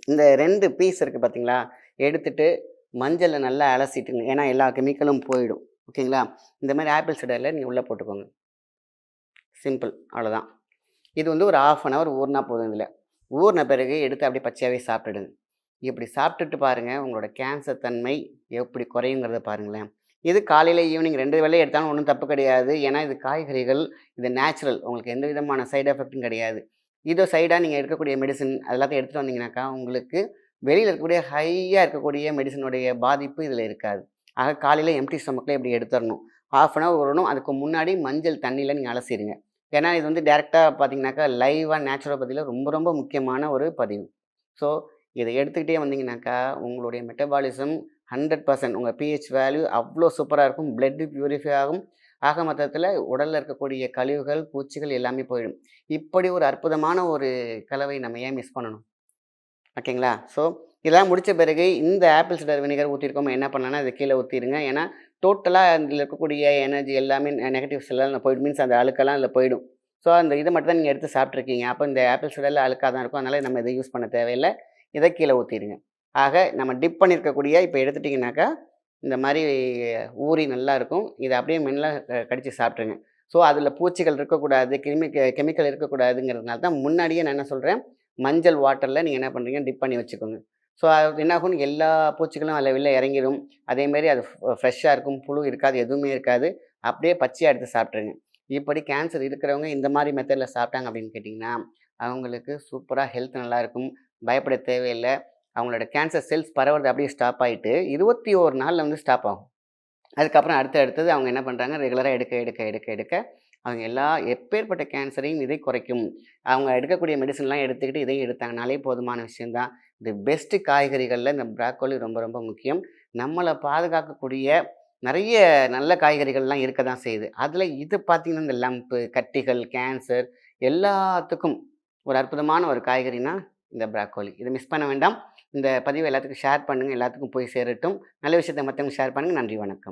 இந்த 2 பீஸ் இருக்குது பார்த்தீங்களா? எடுத்துட்டு மஞ்சள்ல நல்லா அலசிட்டுங்க. ஏன்னா எல்லா கெமிக்கலும் போயிடும். ஓகேங்களா? இந்த மாரி ஆப்பிள் சிடர்ல நீங்க உள்ள போட்டுக்கோங்க. சிம்பிள் அவ்வளோதான். இது வந்து ஒரு 1/2 அன் ஹவர் ஊறுனா போதும் இதுல. ஊறுன பிறகு எடுத்து அப்படியே பச்சையாவே சாப்பிட்டுடுங்க. இப்படி சாப்பிட்டுட்டு பாருங்க, உங்களோட கேன்சர் தன்மை எப்படி குறையுங்கிறத பாருங்களேன். இது காலையில, ஈவினிங் 2 வேளையும் எடுத்தாலும் ஒண்ணும் தப்பு கிடையாது. ஏன்னா இது காய்கறிகள், இது நேச்சுரல். உங்களுக்கு எந்த விதமான சைட் எஃபெக்ட்டும் கிடையாது. இதோ சைடா நீங்க எடுக்கக்கூடிய மெடிசின் அது எல்லாத்தையும் எடுத்துட்டு வந்தீங்கன்னாக்கா, உங்களுக்கு வெளியில இருக்கக்கூடிய ஹையா இருக்கக்கூடிய மெடிசினுடைய பாதிப்பு இதில இருக்காது. ஆக காலையில எம்ப்டி ஸ்டொமக்ல இப்படி எடுத்துறணும். 1/2 அன் ஹவர் ஊறணும். அதுக்கு முன்னாடி மஞ்சள் தண்ணீல நீங்க அலசிருங்க. ஏன்னா இது வந்து டைரக்ட்டா பார்த்தீங்கன்னாக்கா, லைவா நேச்சுரோபதியில ரொம்ப ரொம்ப முக்கியமான ஒரு பதிவு. ஸோ இத எடுத்துக்கிட்டே வந்தீங்கன்னாக்கா, உங்களுடைய மெட்டபாலிசம் 100% உங்க பிஹெச் வேல்யூ அவ்ளோ சூப்பரா இருக்கும். பிளட் பியூரிஃபை ஆகும். ஆக மொத்தத்தில உடல்ல இருக்கக்கூடிய கழிவுகள், பூச்சிகள் எல்லாமே போயிடும். இப்படி ஒரு அற்புதமான ஒரு கலவை நம்ம ஏன் மிஸ் பண்ணணும்? ஓகேங்களா? ஸோ இதெல்லாம் முடிச்ச பிறகு இந்த ஆப்பிள் சிடர் வினிகர் ஊத்தியிருக்கோமா என்ன பண்ணலாம்னா, இத கீழ ஊத்திருங்க. ஏன்னா, டோட்டலா அதில இருக்கக்கூடிய எனர்ஜி எல்லாமே நெகட்டிவ்ஸ் எல்லாம் போயிடும். மீன்ஸ் அந்த அழுக்கெல்லாம் அதில போயிடும். ஸோ அந்த இத மட்டும் தான் நீங்க எடுத்து சாப்பிட்டுருக்கீங்க. அப்ப இந்த ஆப்பிள் சிடர்ல அழுக்கா தான் இருக்கும். அதனால நம்ம இத யூஸ் பண்ண தேவையில்ல. இத கீழ ஊத்திருங்க. ஆக நம்ம டிப் பண்ணியிருக்கக்கூடிய இப்ப எடுத்துட்டீங்கன்னாக்கா, இந்த மாரி ஊறி நல்லா இருக்கும். இத அப்படியே மெல்ல கடிச்சு சாப்பிட்டுருங்க. ஸோ அதில பூச்சிகள் இருக்கக்கூடாது, கெமிக்கல் இருக்கக்கூடாதுங்கிறதுனால தான் முன்னாடியே நான் என்ன சொல்றேன், மஞ்சள் வாட்டர்ல நீங்க என்ன பண்றீங்க, டிப் பண்ணி வச்சுக்கோங்க. ஸோ அது என்னாகும், எல்லா பூச்சிகளும் அதில வெளில இறங்கிரும். அதேமாரி அது ஃப்ரெஷ்ஷா இருக்கும். புழு இருக்காது, எதுவுமே இருக்காது. அப்படியே பச்சையா எடுத்து சாப்பிட்டுருங்க. இப்படி கேன்சர் இருக்கிறவங்க இந்த மாரி மெத்தட்ல சாப்பிட்டாங்க அப்படின்னு கேட்டீங்கன்னா, அவங்களுக்கு சூப்பரா ஹெல்த் நல்லாயிருக்கும். பயப்பட தேவையில்ல. அவங்களோட கேன்சர் செல்ஸ் பரவுறது அப்படியே ஸ்டாப் ஆயிட்டு, 21 நாள்ல வந்து ஸ்டாப் ஆகும். அதுக்கப்புறம் அடுத்தது அவங்க என்ன பண்றாங்க, ரெகுலரா எடுக்க அவங்க எப்பேர்ப்பட்ட கேன்சரையும் இதை குறைக்கும். அவங்க எடுக்கக்கூடிய மெடிசின்லாம் எடுத்துக்கிட்டு இதையும் எடுத்தாங்கனாலே போதுமான விஷயம் தான். இது பெஸ்ட் காய்கறிகள்ல இந்த ப்ரோக்கோலி ரொம்ப ரொம்ப முக்கியம். நம்மள பாதுகாக்கக்கூடிய நெறைய நல்ல காய்கறிகள்லாம் இருக்க தான் செய்யுது. அதில இது பார்த்தீங்கன்னா, இந்த லம்ப்பு, கட்டிகள், கேன்சர் எல்லாத்துக்கும் ஒரு அற்புதமான ஒரு காய்கறினா இந்த ப்ரோக்கோலி. இத மிஸ் பண்ண வேண்டாம். இந்த பதிவ எல்லாத்துக்கும் ஷேர் பண்ணுங்க. எல்லாத்துக்கும் போய் சேரட்டும். நல்ல விஷயத்த மத்தவங்களுக்கு ஷேர் பண்ணுங்க. நன்றி, வணக்கம்.